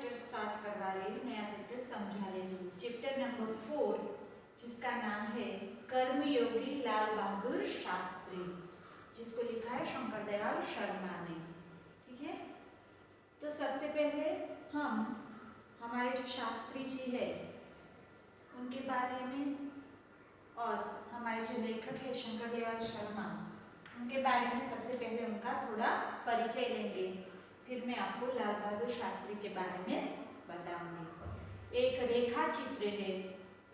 Chapter start करवा रही हूँ, नया चैप्टर समझा रही हूँ। चैप्टर नंबर 4 जिसका नाम है कर्मयोगी लाल बहादुर शास्त्री, जिसको लिखा है शंकर दयाल शर्मा ने। ठीक है, तो सबसे पहले हम हमारे जो शास्त्री जी है उनके बारे में और हमारे जो लेखक है शंकर दयाल शर्मा उनके बारे में सबसे पहले उनका थोड़ा परिचय लेंगे, फिर मैं आपको लाल बहादुर शास्त्री के बारे में बताऊंगी। एक रेखा चित्र है,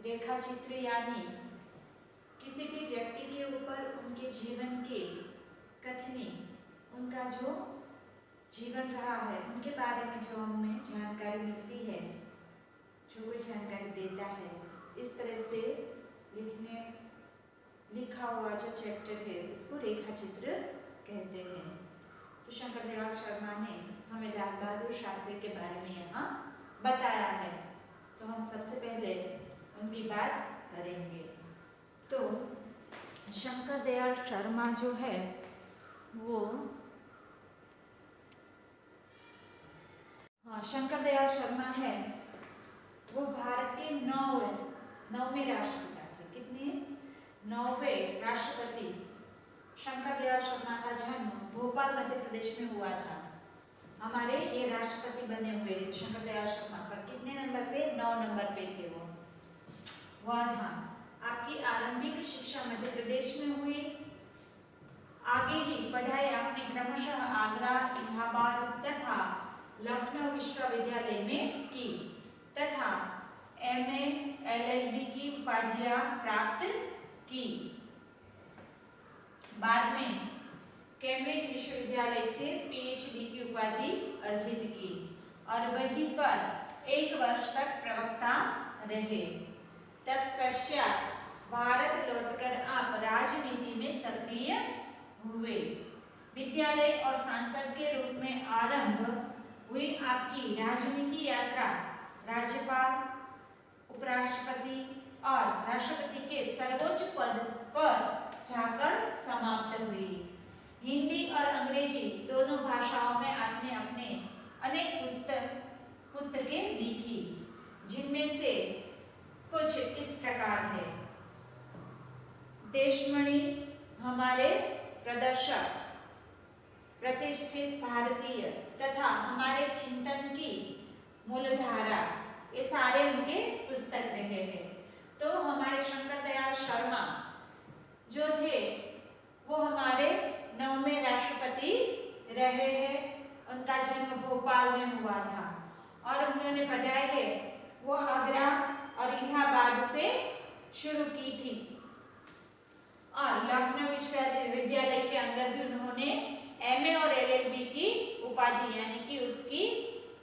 रेखा चित्र यानी किसी भी व्यक्ति के ऊपर उनके जीवन के कथनी, उनका जो जीवन रहा है उनके बारे में जो हमें जानकारी मिलती है, जो कोई जानकारी देता है, इस तरह से लिखा हुआ जो चैप्टर है उसको रेखा चित्र कहते हैं। तो शंकर दयाल शर्मा ने हमें लाल बहादुर शास्त्री के बारे में यहाँ बताया है, तो हम सबसे पहले उनकी बात करेंगे। तो शंकर दयाल शर्मा जो है वो शंकर दयाल शर्मा है वो भारत के नौवें राष्ट्रपिता थे। कितने? 9वें राष्ट्रपति शंकर दयाल शर्मा का जन्म भोपाल मध्य प्रदेश में हुआ था। हमारे ये राष्ट्रपति बने हुए थे शंकर दयाल शर्मा, पर कितने नंबर पे? 9 नंबर पे थे वो। वह था। आपकी आरंभिक शिक्षा मध्य प्रदेश में हुई, आगे ही पढ़ाई आपने क्रमशः आगरा, इलाहाबाद तथा लखनऊ विश्वविद्यालय में की तथा MA LLB की उपाधियां प्राप्त की। बाद में कैम्ब्रिज विश्वविद्यालय से PhD की उपाधि अर्जित की और वहीं पर 1 वर्ष तक प्रवक्ता रहे। तत्पश्चात भारत लौटकर आप राजनीति में सक्रिय हुए। विद्यालय और सांसद के रूप में आरंभ हुई आपकी राजनीति यात्रा राज्यपाल, उपराष्ट्रपति और राष्ट्रपति के सर्वोच्च पद पर जाकर समाप्त हुई। हिंदी और अंग्रेजी दोनों भाषाओं में आपने अपने अनेक पुस्तकें लिखी, जिनमें से कुछ इस प्रकार है। देशमणि, हमारे प्रदर्शक, प्रतिष्ठित भारतीय तथा हमारे चिंतन की मूलधारा, ये सारे उनके पुस्तक रहे हैं। तो हमारे शंकर दयाल शर्मा जो थे वो हमारे 9वें राष्ट्रपति रहे हैं। उनका जन्म भोपाल में हुआ था और उन्होंने पढ़ाई है वो आगरा और इलाहाबाद से शुरू की थी और लखनऊ विश्वविद्यालय के अंदर भी उन्होंने MA और LLB की उपाधि यानी कि उसकी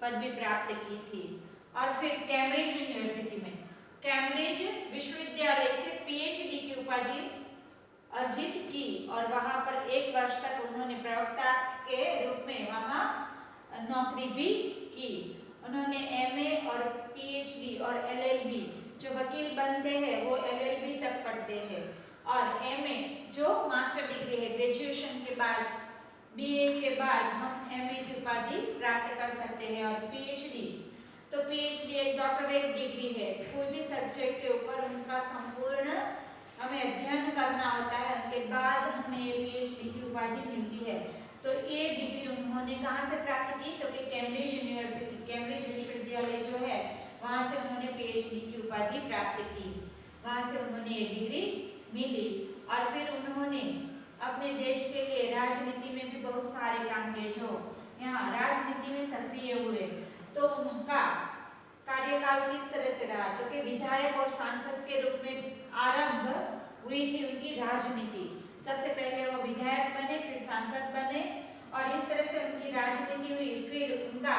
पदवी प्राप्त की थी। और फिर कैम्ब्रिज यूनिवर्सिटी में कैम्ब्रिज विश्वविद्यालय से PhD की उपाधि अर्जित की और वहां पर 1 वर्ष तक उन्होंने प्रवक्ता के रूप में वहां नौकरी भी की। उन्होंने MA और PhD और LLB, जो वकील बनते हैं वो LLB तक पढ़ते हैं और MA जो मास्टर डिग्री है, ग्रेजुएशन के बाद BA के बाद हम MA की उपाधि प्राप्त कर सकते हैं। और PhD, तो PhD एक डॉक्टरेट डिग्री है, कोई भी सब्जेक्ट के ऊपर उनका संपूर्ण हमें अध्ययन करना होता है, उनके बाद हमें PhD की उपाधि मिलती है। तो ये डिग्री उन्होंने कहाँ से प्राप्त की? तो कि कैम्ब्रिज यूनिवर्सिटी, कैम्ब्रिज विश्वविद्यालय जो है वहाँ से उन्होंने PhD की उपाधि प्राप्त की, वहाँ से उन्होंने ये डिग्री मिली। और फिर उन्होंने अपने देश के लिए राजनीति में भी बहुत सारे काम किए, जो यहाँ राजनीति में सक्रिय हुए। तो उनका कार्यकाल किस तरह से रहा? तो कि विधायक और सांसद के रूप में आरंभ हुई थी उनकी राजनीति। सबसे पहले वो विधायक बने, फिर सांसद बने और इस तरह से उनकी राजनीति हुई। फिर उनका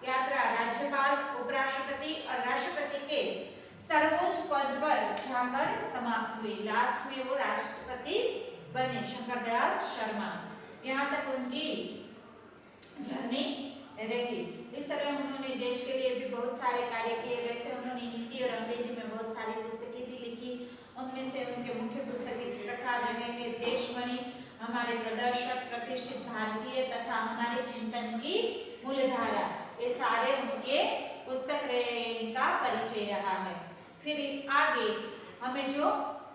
यात्रा राज्यपाल, उपराष्ट्रपति और राष्ट्रपति के सर्वोच्च पद पर जाकर समाप्त हुई। लास्ट में वो राष्ट्रपति बने शंकर दयाल शर्मा। यहाँ तक उनकी जर्नी रही। इस तरह उन्होंने देश के लिए भी बहुत सारे कार्य किए। वैसे उन्होंने हिंदी और अंग्रेजी में बहुत सारी पुस्तकें भी लिखी। उनमें से उनके मुख्य पुस्तक इस प्रकार रहे हैं: देशमणि, हमारे प्रदर्शक, प्रतिष्ठित भारतीय तथा हमारे चिंतन की मूलधारा। ये सारे उनके पुस्तक रहे, इनका परिचय रहा है। फिर आगे हमें जो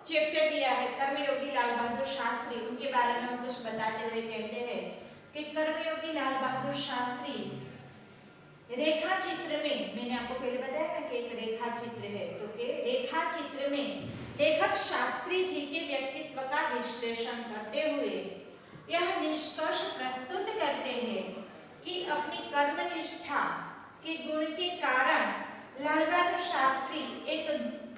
चैप्टर दिया है कर्मयोगी लाल बहादुर शास्त्री, उनके बारे में हम कुछ बताते हुए कहते हैं कि कर्मयोगी लाल बहादुर शास्त्री रेखा चित्र में, मैंने आपको पहले बताया ना कि एक रेखा चित्र है, तो के रेखा चित्र में लेखक शास्त्री जी के व्यक्तित्व का विश्लेषण करते हुए यह निष्कर्ष प्रस्तुत करते हैं कि अपनी कर्मनिष्ठा के गुण के कारण लाल बहादुर शास्त्री एक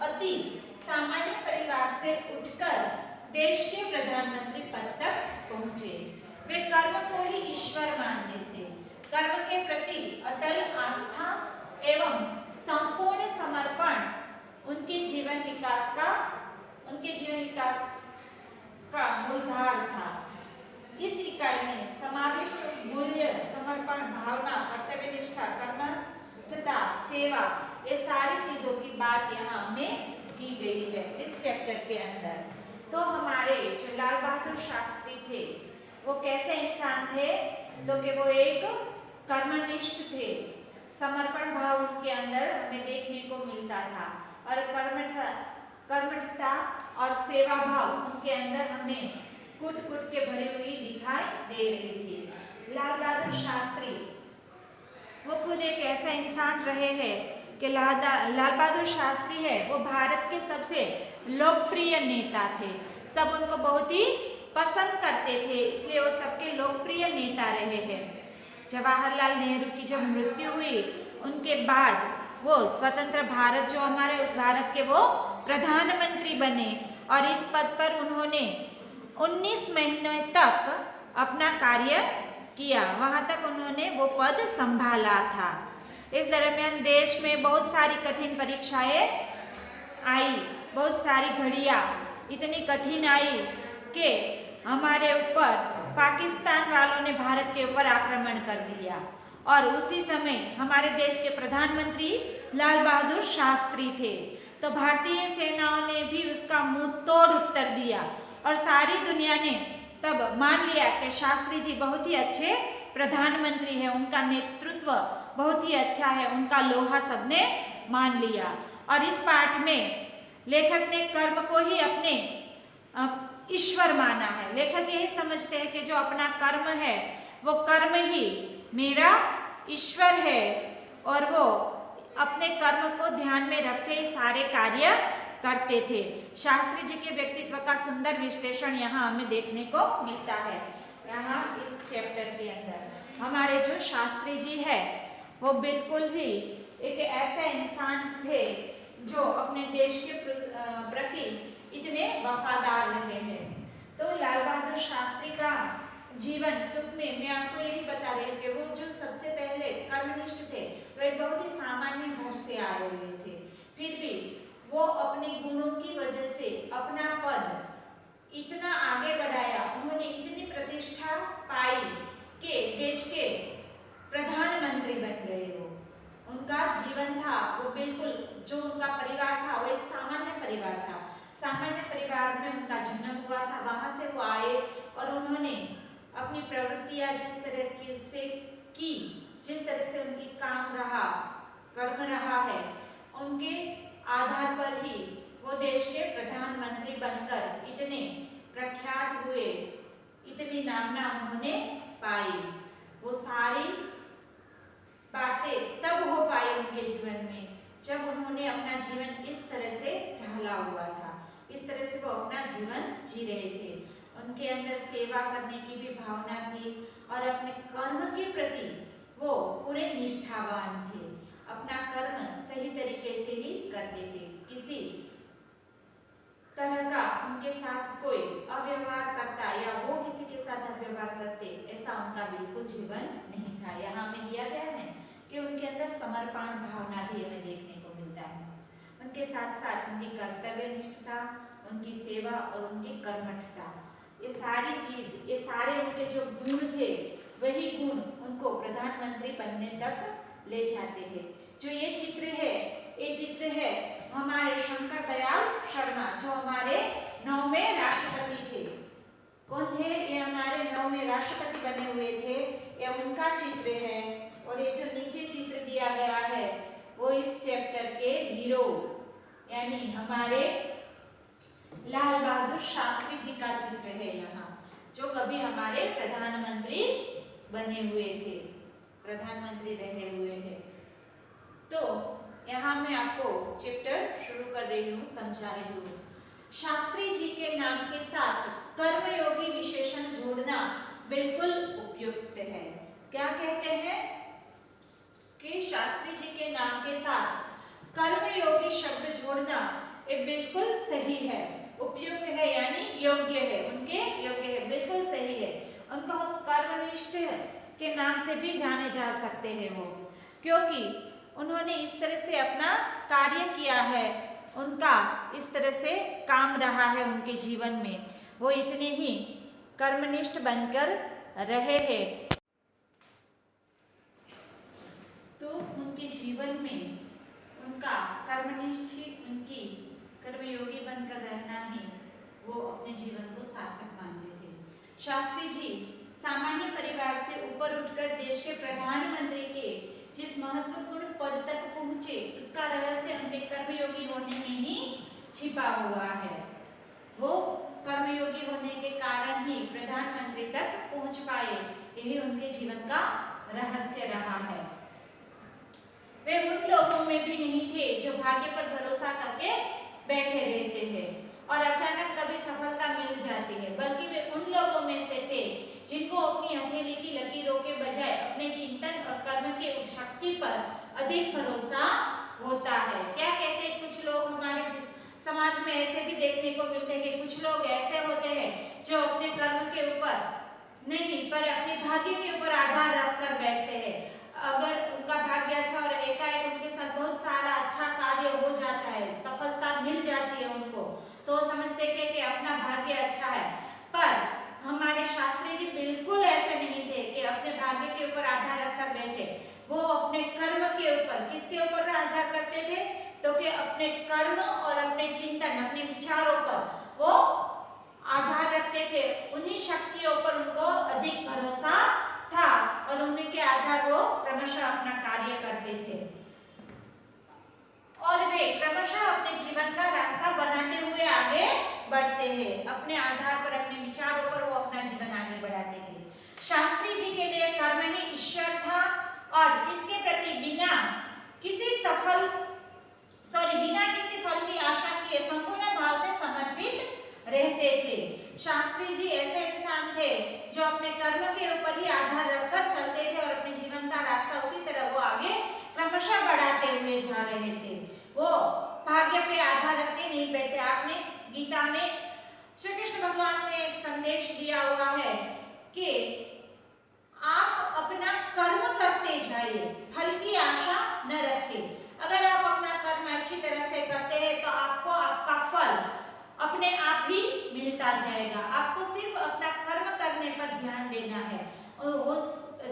अति सामान्य परिवार से उठकर देश के प्रधानमंत्री पद तक पहुंचे। वे कर्म को ही ईश्वर मानते थे। कर्म के प्रति अटल आस्था एवं संपूर्ण समर्पण उनके जीवन विकास का मूलधार था। इस इकाई में समाविष्ट मूल्य, समर्पण भावना, कर्तव्य निष्ठा, कर्मठता, सेवा, ये सारी चीजों की बात यहाँ में की गई है इस चैप्टर के अंदर। तो हमारे जो लाल बहादुर शास्त्री थे वो कैसे इंसान थे, तो कि वो एक कर्मनिष्ठ थे। समर्पण भाव उनके अंदर हमें देखने को मिलता था और कर्मठता और सेवा भाव उनके अंदर हमें कुट के भरी हुई दिखाई दे रही थी। लाल बहादुर शास्त्री वो खुद एक ऐसा इंसान रहे हैं कि लाल बहादुर शास्त्री है वो भारत के सबसे लोकप्रिय नेता थे। सब उनको बहुत ही पसंद करते थे, इसलिए वो सबके लोकप्रिय नेता रहे हैं। जवाहरलाल नेहरू की जब मृत्यु हुई उनके बाद वो स्वतंत्र भारत जो हमारे, उस भारत के वो प्रधानमंत्री बने और इस पद पर उन्होंने 19 महीने तक अपना कार्य किया। वहां तक उन्होंने वो पद संभाला था। इस दरमियान देश में बहुत सारी कठिन परीक्षाएं आई, बहुत सारी घड़ियां इतनी कठिन आई कि हमारे ऊपर पाकिस्तान वालों ने भारत के ऊपर आक्रमण कर दिया और उसी समय हमारे देश के प्रधानमंत्री लाल बहादुर शास्त्री थे। तो भारतीय सेनाओं ने भी उसका मुंह तोड़ उत्तर दिया और सारी दुनिया ने तब मान लिया कि शास्त्री जी बहुत ही अच्छे प्रधानमंत्री हैं, उनका नेतृत्व बहुत ही अच्छा है, उनका लोहा सबने मान लिया। और इस पाठ में लेखक ने कर्म को ही अपने ईश्वर माना है। लेखक यही समझते हैं कि जो अपना कर्म है वो कर्म ही मेरा ईश्वर है और वो अपने कर्म को ध्यान में रखे सारे कार्य करते थे। शास्त्री जी के व्यक्तित्व का सुंदर विश्लेषण यहाँ हमें देखने को मिलता है। यहाँ इस चैप्टर के अंदर हमारे जो शास्त्री जी है वो बिल्कुल ही एक ऐसा इंसान थे जो अपने देश के प्रति इतने वफादार रहे हैं। तो लाल बहादुर शास्त्री का जीवन टूक में मैं आपको यही बता रही हूँ कि वो जो सबसे पहले कर्मनिष्ठ थे वो एक बहुत ही सामान्य घर से आए हुए थे, फिर भी वो अपने गुणों की वजह से अपना पद इतना आगे बढ़ाया, उन्होंने इतनी प्रतिष्ठा पाई कि देश के प्रधानमंत्री बन गए। वो उनका जीवन था वो बिल्कुल, जो उनका परिवार था वो एक सामान्य परिवार था। सामान्य परिवार में उनका जन्म हुआ था, वहां से वो आए और उन्होंने अपनी प्रवृत्तियां जिस तरह से की, जिस तरह से उनकी काम रहा, कर्म रहा है, उनके आधार पर ही वो देश के प्रधानमंत्री बनकर इतने प्रख्यात हुए, इतनी नामना उन्होंने पाई। वो सारी बातें तब हो पाई उनके जीवन में जब उन्होंने अपना जीवन इस तरह से ढाला हुआ था, इस तरह से वो अपना जीवन जी रहे थे। उनके अंदर सेवा करने की भी भावना थी और अपने कर्म के प्रति वो पूरे निष्ठावान थे। अपना कर्म सही तरीके से ही करते थे, किसी तरह का उनके साथ कोई अव्यवहार करता या वो किसी के साथ अव्यवहार करते, ऐसा उनका बिल्कुल जीवन नहीं था। यहाँ हमें दिया गया है कि उनके अंदर समर्पण भावना भी हमें देखने को मिलता है। उनके साथ साथ उनकी कर्तव्य निष्ठता, उनकी सेवा और उनकी कर्मठता, ये सारी चीज, ये सारे उनके जो गुण थे वही गुण उनको प्रधानमंत्री बनने तक ले जाते हैं। जो ये चित्र है हमारे शंकर दयाल शर्मा, जो हमारे 9वें राष्ट्रपति थे। कौन थे ये? हमारे 9वें राष्ट्रपति बने हुए थे, ये उनका चित्र है। और ये जो नीचे चित्र दिया गया है वो इस चैप्टर के हीरो यानी हमारे लाल बहादुर शास्त्री जी का चित्र है यहाँ, जो कभी हमारे प्रधानमंत्री बने हुए थे, प्रधानमंत्री रहे हुए हैं। तो यहाँ मैं आपको चैप्टर शुरू कर रही हूँ, समझा रही हूँ। शास्त्री जी के नाम के साथ कर्मयोगी विशेषण जोड़ना बिल्कुल उपयुक्त है। क्या कहते हैं कि शास्त्री जी के नाम के साथ कर्मयोगी शब्द जोड़ना ये बिल्कुल सही है, उपयुक्त है यानी योग्य है, उनके योग्य है, बिल्कुल सही है। उनको हम कर्मनिष्ठ के नाम से भी जाने जा सकते हैं वो, क्योंकि उन्होंने इस तरह से अपना कार्य किया है, उनका इस तरह से काम रहा है उनके जीवन में, वो इतने ही कर्मनिष्ठ बनकर रहे हैं। तो उनके जीवन में उनका कर्मनिष्ठ ही, उनकी कर्मयोगी बनकर रहना ही वो अपने जीवन को सार्थक मानते थे। शास्त्री जी सामान्य परिवार से ऊपर उठकर देश के प्रधानमंत्री के जिस महत्वपूर्ण पद तक पहुंचे, उसका रहस्य उनके कर्मयोगी होने में ही छिपा हुआ है। वो कर्मयोगी होने के कारण ही प्रधानमंत्री तक पहुंच पाए, यही उनके जीवन का रहस्य रहा है। वे उन लोगों में भी नहीं थे जो भाग्य पर भरोसा करके बैठे रहते हैं और अचानक कभी सफलता मिल जाती है, बल्कि वे उन लोगों में से थे जिनको अपनी हथेली की लकीरों के बजाय अपने चिंतन और कर्म के उस शक्ति पर अधिक भरोसा होता है। क्या कहते हैं, कुछ लोग हमारे समाज में ऐसे भी देखने को मिलते हैं कि कुछ लोग ऐसे होते हैं जो अपने कर्म के ऊपर नहीं पर अपने भाग्य के ऊपर आधार रखकर बैठते हैं। अगर उनका भाग्य अच्छा और एकाएक उनके साथ बहुत सारा अच्छा कार्य हो जाता है, सफलता मिल जाती है उनको, तो समझते हैं कि अपना भाग्य अच्छा है। पर हमारे शास्त्री जी बिल्कुल ऐसे नहीं थे कि अपने भाग्य के ऊपर आधार रखकर बैठे, वो अपने कर्म के ऊपर, किसके ऊपर आधार करते थे, तो कि अपने कर्म और अपने चिंतन, अपने विचारों पर वो आधार रखते थे। उन्हीं शक्तियों पर उनको अधिक भरोसा था और उन्हीं के आधार वो क्रमशः अपना कार्य करते थे और वे क्रमशः अपने जीवन का रास्ता बनाते हुए आगे बढ़ते हैं। अपने आधार पर, अपने विचारों पर वो अपना जीवन आगे बढ़ाते थे। शास्त्री जी के लिए कर्म ही ईश्वर था और इसके प्रति बिना किसी फल की आशा किए संपूर्ण भाव से समर्पित रहते थे। शास्त्री जी ऐसे इंसान थे जो अपने कर्म के ऊपर ही आधार रखकर चलते थे और अपने जीवन का रास्ता उसी तरह वो आगे क्रमशः बढ़ाते हुए जा रहे थे। वो भाग्य पे आधार रख के नहीं बैठे। आपने गीता में श्री कृष्ण भगवान ने एक संदेश दिया हुआ है कि आप अपना कर्म करते जाइए, फल की आशा न रखें। अगर आप अपना कर्म अच्छी तरह से करते हैं तो आपको आपका फल अपने आप ही मिलता जाएगा। आपको सिर्फ अपना कर्म करने पर ध्यान देना है और वो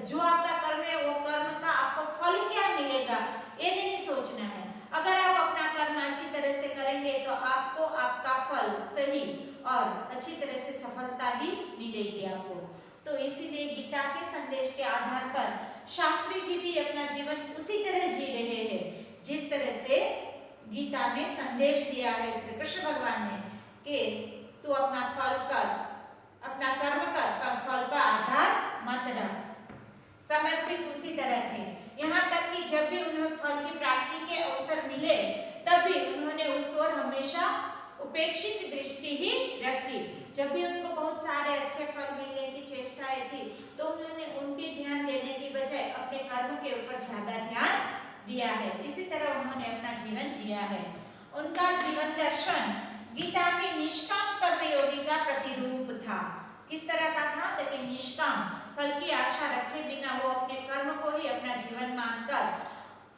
जो आपका कर्म है वो कर्म का आपको फल क्या मिलेगा ये नहीं सोचना है। अगर आप अपना कर्म अच्छी तरह से करेंगे तो आपको आपका फल सही और अच्छी तरह से सफलता ही मिलेगी आपको। तो इसीलिए गीता के संदेश के आधार पर शास्त्री जी भी अपना जीवन उसी तरह जी रहे हैं जिस तरह से गीता में संदेश दिया है श्री कृष्ण भगवान ने कि तू अपना फल कर, अपना कर्म कर, पर फल पर आधार मत रख। समर्पित उसी तरह थे, यहाँ तक कि जब भी उन्हें फल की प्राप्ति के अवसर मिले तब भी उन्होंने उस ओर हमेशा उपेक्षित दृष्टि ही रखी। जब भी उनको बहुत सारे अच्छे फल मिलने की चेष्टाएं थी तो उन्होंने उन पे ध्यान देने की बजाय अपने कर्म के ऊपर ज्यादा ध्यान दिया है। इसी तरह उन्होंने अपना जीवन जिया है। उनका जीवन दर्शन गीता के निष्काम कर्मयोगी का प्रतिरूप था। किस तरह का था? तो निष्काम, फल की आशा रखे बिना वो अपने कर्म को ही अपना जीवन मानकर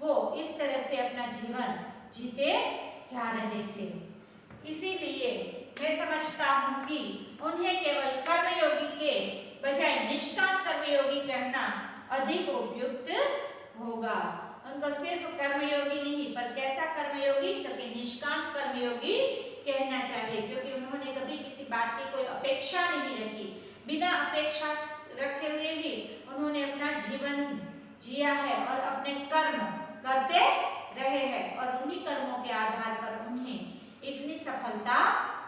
वो इस तरह से अपना जीवन जीते जा रहे थे। इसीलिए मैं समझता हूँ कि उन्हें केवल कर्मयोगी के बजाय निष्काम कर्मयोगी कहना अधिक उपयुक्त होगा। उनको सिर्फ कर्मयोगी नहीं पर कैसा कर्मयोगी, तो कि निष्काम कर्मयोगी कहना चाहिए, क्योंकि उन्होंने कभी किसी बात की कोई अपेक्षा नहीं रखी। बिना अपेक्षा रखे हुए ही उन्होंने अपना जीवन जिया है और अपने कर्म करते रहे हैं और उन्हीं कर्मों के आधार पर उन्हें इतनी सफलता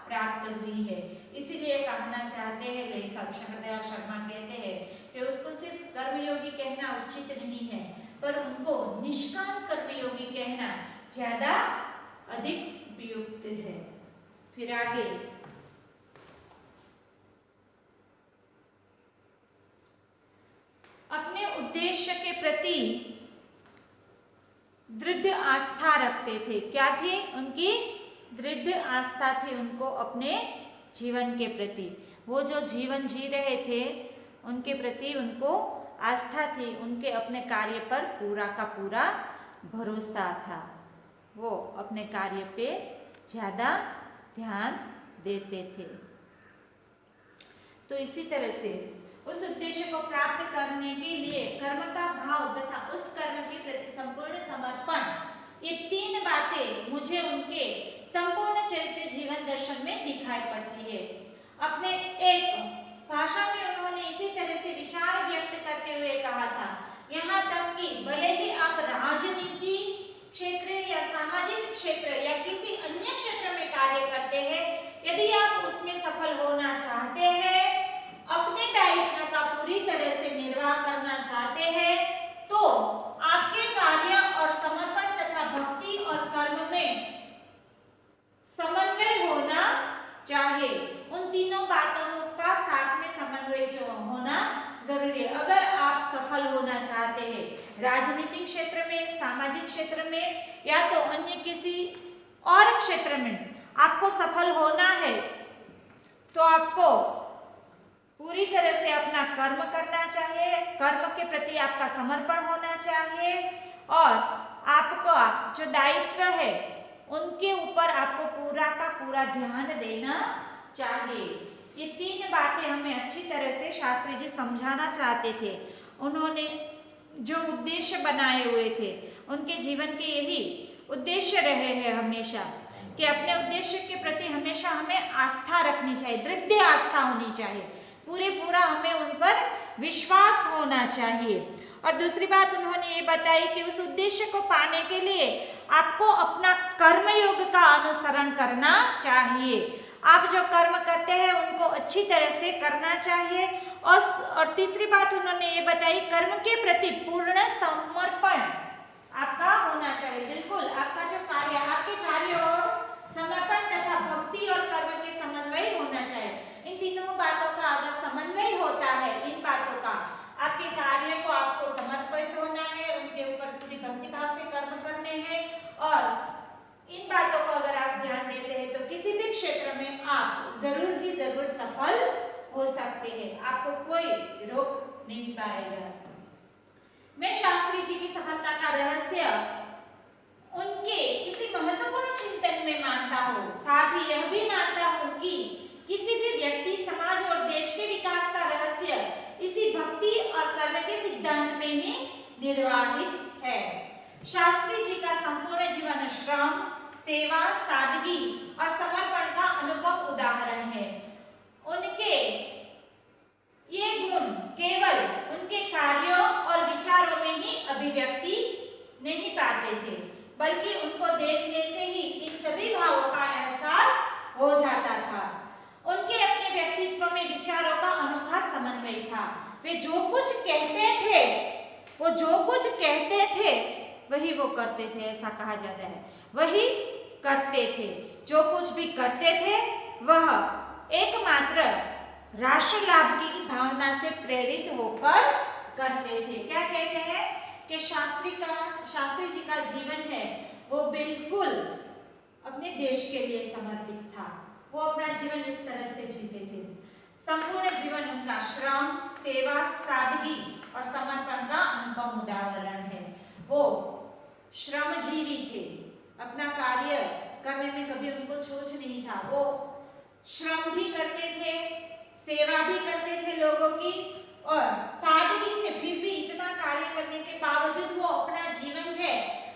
प्राप्त हुई है। इसीलिए कहना चाहते हैं लेखक शंकरदयाल शर्मा कहते हैं कि उसको सिर्फ कर्मयोगी कहना उचित नहीं है, पर उनको निष्काम कर्मयोगी कहना ज्यादा अधिक उपयुक्त है। फिर आगे अपने उद्देश्य के प्रति दृढ़ आस्था रखते थे। क्या थी उनकी? दृढ़ आस्था थी उनको अपने जीवन के प्रति। वो जो जीवन जी रहे थे उनके प्रति उनको आस्था थी, उनके अपने कार्य पर पूरा का पूरा भरोसा था। वो अपने कार्य पे ज़्यादा ध्यान देते थे। तो इसी तरह से उस उद्देश्य को प्राप्त करने के लिए कर्म का भाव तथा उस कर्म के प्रति संपूर्ण समर्पण, ये तीन बातें मुझे उनके संपूर्ण चरित्र जीवन दर्शन में दिखाई पड़ती है। अपने एक भाषा में उन्होंने इसी तरह से विचार व्यक्त करते हुए कहा था, यहाँ तक कि भले ही आप राजनीति क्षेत्र या सामाजिक क्षेत्र या किसी अन्य क्षेत्र में कार्य करते हैं, यदि आप उसमें सफल होना चाहते हैं, अपने दायित्व का पूरी तरह से निर्वाह करना चाहते हैं, तो आपके कार्य और समर्पण तथा भक्ति और कर्म में समन्वय होना चाहिए। उन तीनों बातों का साथ में समन्वय जो होना जरूरी है। अगर आप सफल होना चाहते हैं राजनीतिक क्षेत्र में, सामाजिक क्षेत्र में या तो अन्य किसी और क्षेत्र में आपको सफल होना है, तो आपको पूरी तरह से अपना कर्म करना चाहिए, कर्म के प्रति आपका समर्पण होना चाहिए और आपका जो दायित्व है उनके ऊपर आपको पूरा का पूरा ध्यान देना चाहिए। ये तीन बातें हमें अच्छी तरह से शास्त्री जी समझाना चाहते थे। उन्होंने जो उद्देश्य बनाए हुए थे उनके जीवन के यही उद्देश्य रहे हैं हमेशा, कि अपने उद्देश्य के प्रति हमेशा हमें आस्था रखनी चाहिए, दृढ़ आस्था होनी चाहिए, पूरा हमें उन पर विश्वास होना चाहिए। और दूसरी बात उन्होंने ये बताई कि उस उद्देश्य को पाने के लिए आपको अपना कर्मयोग का अनुसरण करना चाहिए। आप जो कर्म करते हैं उनको अच्छी तरह से करना चाहिए। और तीसरी बात उन्होंने ये बताई, कर्म के प्रति पूर्ण समर्पण आपका होना चाहिए। बिल्कुल आपका जो कार्य, आपके कार्य और समर्पण तथा भक्ति और कर्म के समन्वय होना चाहिए। इन तीनों बातों का अगर समन्वय होता है, इन बातों का, आपके कार्य को आपको समर्पित होना है, उनके ऊपर पूरी भक्ति भाव से कर्म करने हैं और इन बातों को अगर आप ध्यान देते हैं तो किसी भी क्षेत्र में आप जरूर ही जरूर सफल हो सकते हैं, आपको कोई रोक नहीं पाएगा। मैं शास्त्री जी की सफलता का रहस्य उनके इसी महत्वपूर्ण चिंतन में मानता हूँ। साथ ही यह भी मानता हूँ कि किसी भी व्यक्ति, समाज और देश के विकास का रहस्य इसी भक्ति और कर्म के सिद्धांत में ही निर्वाहित है। शास्त्री जी का संपूर्ण जीवन श्रम, सेवा, सादगी और समर्पण का अनुपम उदाहरण है। उनके ये गुण केवल उनके कार्यों और विचारों में ही अभिव्यक्ति नहीं पाते थे, बल्कि उनको देखने से ही इन सभी भावों का एहसास हो जाता था। उनके अपने व्यक्तित्व में विचारों का अनोखा समन्वय था। वे जो कुछ कहते थे, वो जो कुछ कहते थे वही वो करते थे, ऐसा कहा जाता है। वही करते थे, जो कुछ भी करते थे वह एकमात्र राष्ट्र लाभ की भावना से प्रेरित होकर करते थे। क्या कहते हैं कि शास्त्री जी का जीवन है वो बिल्कुल अपने देश के लिए समर्पित था। वो अपना जीवन इस तरह से जीते थे। संपूर्ण जीवन उनका श्रम, सेवा, सादगी और समर्पण का अनुपम उदाहरण है। वो श्रमजीवी थे, अपना कार्य करने में कभी उनको सोच नहीं था। वो श्रम भी करते थे, सेवा भी करते थे लोगों की, और सादगी से फिर भी इतना कार्य करने के बावजूद वो अपना जीवन है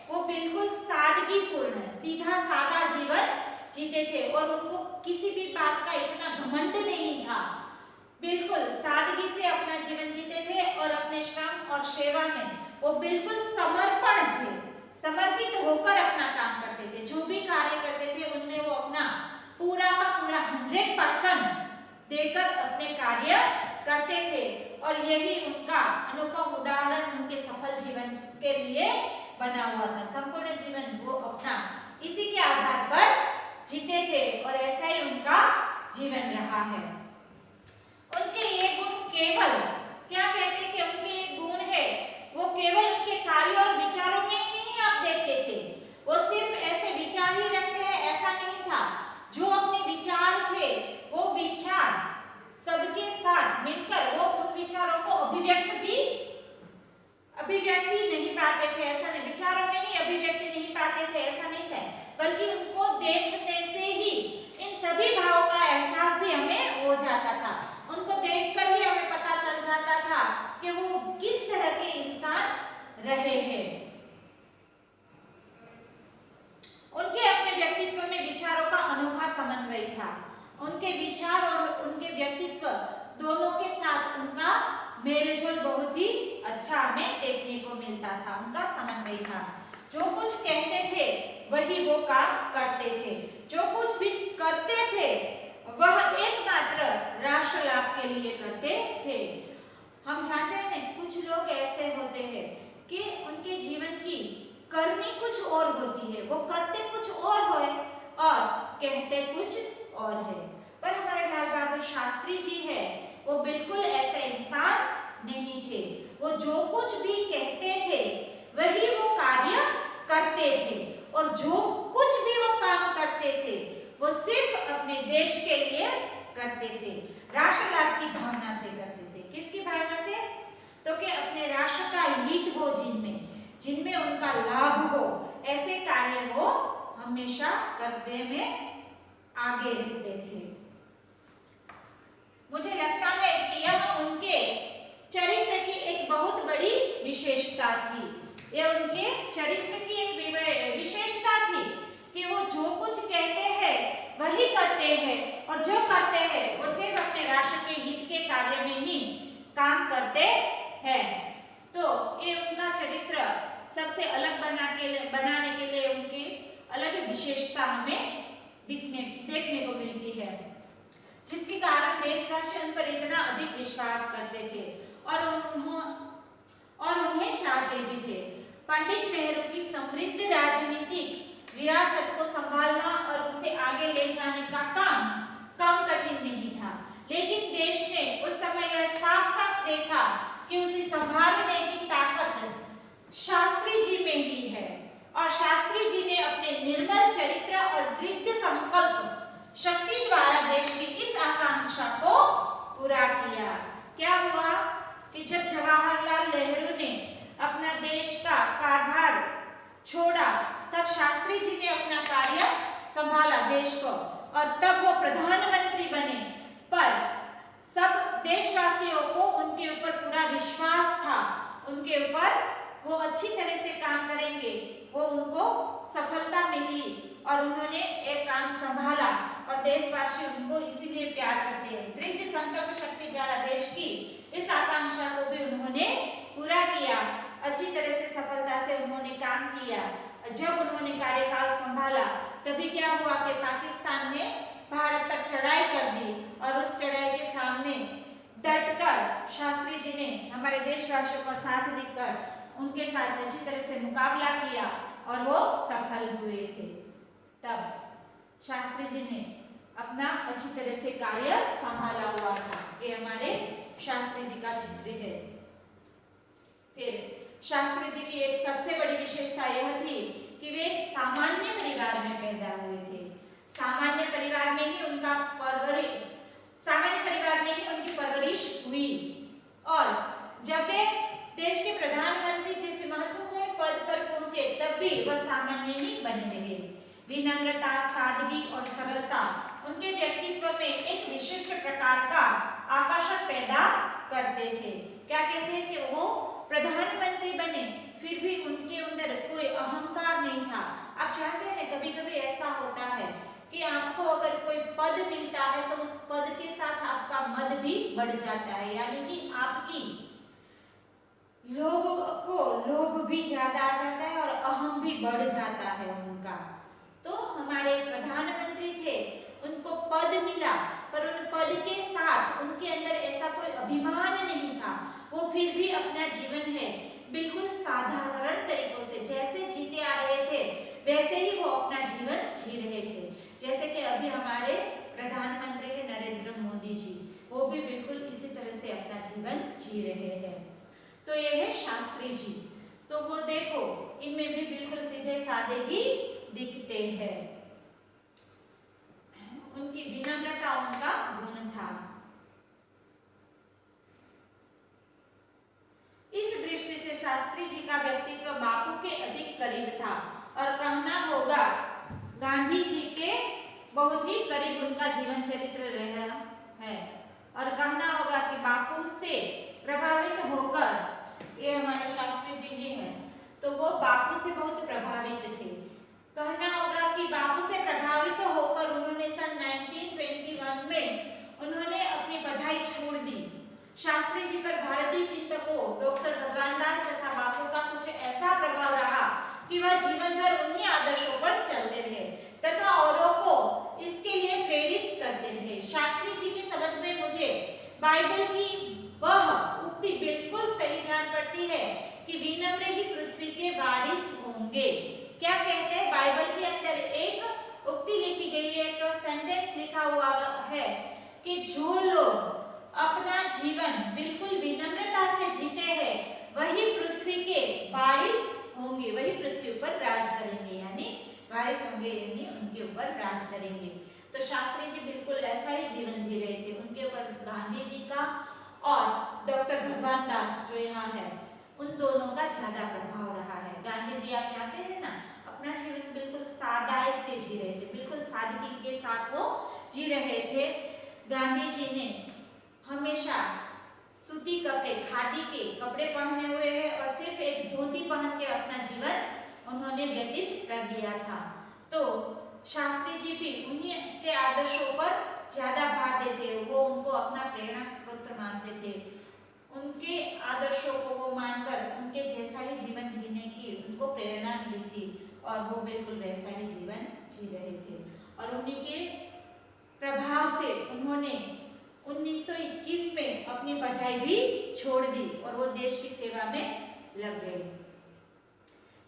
वो बिल्कुल सादगीपूर्ण, सीधा सादा जीवन जीते थे। और उनको किसी भी बात का इतना घमंड नहीं था, बिल्कुल सादगी से अपना जीवन जीते थे और अपने श्रम और सेवा में वो बिल्कुल समर्पण थे। समर्पित होकर अपना काम करते थे। जो भी कार्य करते थे उनमें वो अपना पूरा का पूरा 100% देकर अपने कार्य करते थे और यही उनका अनुपम उदाहरण उनके सफल जीवन के लिए बना हुआ था। संपूर्ण जीवन वो अपना इसी के आधार पर जीते थे और ऐसा ही उनका जीवन रहा है। उनके ये गुण केवल क्या कहते हैं कि उनके ये गुण है वो केवल उनके कार्यों और विचारों में ही नहीं आप देखते थे, वो सिर्फ ऐसे विचार ही रखते हैं ऐसा नहीं था। जो अपने विचार थे वो विचार सबके साथ मिलकर वो उन विचारों को अभिव्यक्ति नहीं पाते थे, ऐसा नहीं, विचारों में ही अभिव्यक्ति नहीं पाते थे ऐसा नहीं था, बल्कि उनको देखने से ही इन सभी भावों का एहसास भी हमें हो जाता था। उनको देखकर ही हमें पता चल जाता था कि वो किस तरह के इंसान रहे हैं। उनके अपने व्यक्तित्व में विचारों का अनोखा समन्वय था। उनके विचार और उनके व्यक्तित्व दोनों के साथ उनका मेलजोल बहुत ही अच्छा हमें देखने को मिलता था, उनका समन्वय था। जो कुछ कहते थे वही वो काम करते थे, जो कुछ भी करते थे वह एकमात्र राष्ट्र लाभ के लिए करते थे। हम जानते हैं कुछ लोग ऐसे होते हैं कि उनके जीवन की करनी कुछ और होती है, वो करते कुछ और है और कहते कुछ और है। पर हमारे लाल बहादुर शास्त्री जी है वो बिल्कुल ऐसे इंसान नहीं थे। वो जो कुछ भी कहते थे वही वो कार्य करते थे और जो कुछ भी वो काम करते थे वो सिर्फ अपने देश के लिए करते थे, राष्ट्र लाभ की भावना से करते थे। किसकी भावना से? तो कि अपने राष्ट्र का हित हो, जिनमें उनका लाभ हो, ऐसे कार्य वो हमेशा करने में आगे रहते थे। मुझे लगता है कि यह उनके चरित्र की एक बहुत बड़ी विशेषता थी। यह उनके चरित्र की एक विशेषता थी कि वो जो कुछ कहते हैं वही करते हैं और जो करते हैं वो सिर्फ अपने राष्ट्र के हित के कार्य में ही काम करते हैं। तो ये उनका चरित्र सबसे अलग बनाने के लिए उनकी अलग विशेषता हमें देखने को मिलती है, जिसके कारण देशवासी उन पर इतना अधिक विश्वास करते थे और उन्हें चाहते भी थे। पंडित नेहरू की समृद्ध राजनीतिक विरासत को संभालना और उसे आगे ले जाने का काम कम कठिन नहीं था, लेकिन देश ने उस समय यह साफ-साफ देखा कि उसे संभालने की ताकत शास्त्री जी में ही है और शास्त्री जी ने अपने निर्मल चरित्र और दृढ़ संकल्प शक्ति द्वारा देश की इस आकांक्षा को पूरा किया। क्या हुआ कि जब जवाहरलाल नेहरू ने अपना देश का कारभार छोड़ा तब शास्त्री जी ने अपना कार्य संभाला देश को और तब वो प्रधानमंत्री बने। पर सब देशवासियों को उनके ऊपर पूरा विश्वास था, उनके ऊपर वो अच्छी तरह से काम करेंगे, वो उनको सफलता मिली और उन्होंने एक काम संभाला और देशवासी उनको इसीलिए प्यार करते हैं। दृढ़ संकल्प शक्ति द्वारा देश की इस आकांक्षा को भी उन्होंने पूरा किया, अच्छी तरह से सफलता से उन्होंने काम किया। जब उन्होंने कार्यकाल संभाला तभी क्या हुआ कि पाकिस्तान ने भारत पर चढ़ाई कर दी और उस चढ़ाई के सामने डटकर शास्त्री जी ने हमारे देशवासियों का साथ देकर उनके साथ अच्छी तरह से मुकाबला किया और वो सफल हुए थे। तब शास्त्री जी ने अपना अच्छी तरह से कार्य संभाला हुआ था। ये हमारे शास्त्री जी का चित्र है। फिर शास्त्री जी की एक सबसे बड़ी विशेषता यह थी कि वे एक सामान्य परिवार में पैदा हुए थे। सामान्य परिवार में ही उनकी परवरिश हुई और जब वे देश के प्रधानमंत्री जैसे महत्वपूर्ण पद पर पहुंचे तब भी वह सामान्य ही बने रहे। विनम्रता, सादगी और सरलता उनके व्यक्तित्व में एक विशिष्ट प्रकार का आकर्षण पैदा करते थे। क्या कहते हैं कि वो प्रधानमंत्री बने फिर भी उनके अंदर कोई अहंकार नहीं था। आप जानते हैं कभी-कभी ऐसा होता है कि आपको अगर कोई पद मिलता है तो उस पद के साथ आपका मद भी बढ़ जाता है, यानी कि आपकी लोगों को लोभ भी ज्यादा आ जाता है और अहम भी बढ़ जाता है उनका। तो हमारे प्रधानमंत्री थे, उनको पद मिला, पर उन पद के साथ उनके अंदर ऐसा कोई अभिमान नहीं था। वो फिर भी अपना जीवन है बिल्कुल साधारण तरीकों से जैसे जीते आ रहे थे वैसे ही वो अपना जीवन जी रहे थे। जैसे कि अभी हमारे प्रधानमंत्री है नरेंद्र मोदी जी, वो भी बिल्कुल इसी तरह से अपना जीवन जी रहे हैं। तो ये है शास्त्री जी। तो वो देखो इनमें भी बिल्कुल सीधे साधे ही दिखते हैं। उनकी विनम्रता उनका गुण था। इस दृष्टि से शास्त्री जी का व्यक्तित्व बापू के अधिक करीब था और कहना होगा गांधी जी के बहुत ही करीब उनका जीवन चरित्र रहा है। और कहना होगा कि बापू से प्रभावित होकर, ये हमारे शास्त्री जी ही हैं, तो वो बापू से बहुत प्रभावित थे। कहना होगा कि बापू से प्रभावित होकर उन्होंने सन 1921 में उन्होंने अपनी पढ़ाई छोड़ दी। शास्त्री जी पर भारतीय चिंतकों डॉक्टर भगवान दास तथा बापू का कुछ ऐसा प्रभाव रहा कि वह जीवन भर उन्हीं आदर्शों पर चलते रहे तथा औरों को इसके लिए प्रेरित करते रहे। शास्त्री जी के शब्द में मुझे बाइबल की वह उक्ति बिल्कुल सही जान पड़ती है कि विनम्र ही पृथ्वी के वारिस होंगे। क्या कहते हैं बाइबल के अंदर एक उक्ति लिखी गई है, एक सेंटेंस लिखा हुआ है कि जो लोग अपना जीवन बिल्कुल विनम्रता से जीते हैं वही पृथ्वी के वारिस होंगे, वही पृथ्वी पर राज करेंगे, यानी वारिस होंगे यानी उनके ऊपर राज करेंगे। तो शास्त्री जी बिल्कुल ऐसा ही जीवन जी रहे थे। उनके ऊपर गांधी जी का और डॉक्टर भगवान दास जो यहाँ है उन दोनों का ज्यादा प्रभाव रहा है। गांधी जी आप जानते थे ना, अपना जीवन बिल्कुल सादाई से जी रहे थे, बिल्कुल सादगी के साथ वो जी रहे थे। गांधी जी ने हमेशा सूती कपड़े, खादी के कपड़े पहने हुए हैं और सिर्फ एक धोती पहन के अपना जीवन उन्होंने व्यतीत कर दिया था। तो शास्त्री जी भी उन्हीं के आदर्शों पर ज्यादा भार देते, वो उनको अपना प्रेरणा स्रोत मानते थे। उनके आदर्शों को वो मानकर उनके जैसा ही जीवन जीने की उनको प्रेरणा मिली थी और वो बिल्कुल वैसा ही जीवन जी रहे थे। और उन्हीं के प्रभाव से उन्होंने 1921 में अपनी पढ़ाई भी छोड़ दी और वो देश की सेवा में लग गए।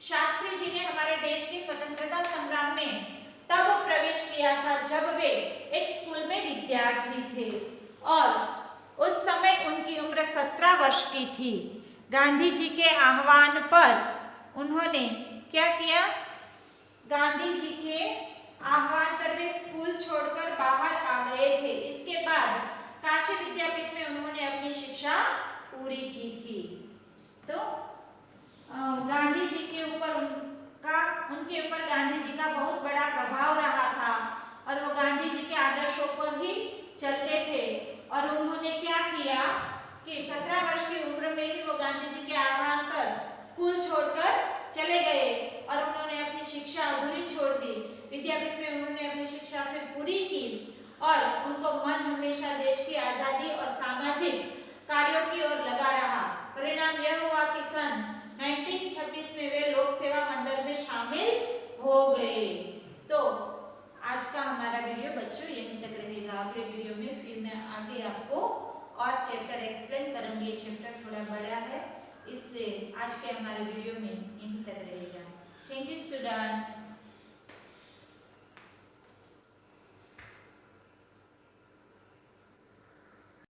शास्त्री जी ने हमारे देश के स्वतंत्रता संग्राम में तब प्रवेश किया था जब वे एक स्कूल में विद्यार्थी थे और उस समय उनकी उम्र 17 वर्ष की थी। गांधी जी के आह्वान पर उन्होंने क्या किया? गांधी जी के आह्वान पर वे स्कूल छोड़कर बाहर आ गए थे। इसके बाद काशी विद्यापीठ में उन्होंने अपनी शिक्षा पूरी की थी। तो गांधी जी के ऊपर उनके ऊपर गांधी जी का बहुत बड़ा प्रभाव रहा था और वो गांधी जी के आदर्शों पर ही चलते थे। और उन्होंने क्या किया कि 17 वर्ष की उम्र में ही वो गांधी जी के आह्वान पर स्कूल छोड़कर चले गए और उन्होंने अपनी शिक्षा अधूरी छोड़ दी। विद्यापीठ में उन्होंने अपनी शिक्षा फिर पूरी की और उनको मन हमेशा देश की आजादी और सामाजिक कार्यों की ओर लगा रहा। परिणाम यह हुआ कि सन 1926 में वे लोक सेवा मंडल में शामिल हो गए। तो आज का हमारा वीडियो बच्चों यहीं तक रहेगा। अगले वीडियो में फिर मैं आगे आपको और चैप्टर एक्सप्लेन करूंगी। चैप्टर थोड़ा बड़ा है इसलिए आज के हमारे वीडियो में यहीं तक रहेगा। Thank you student.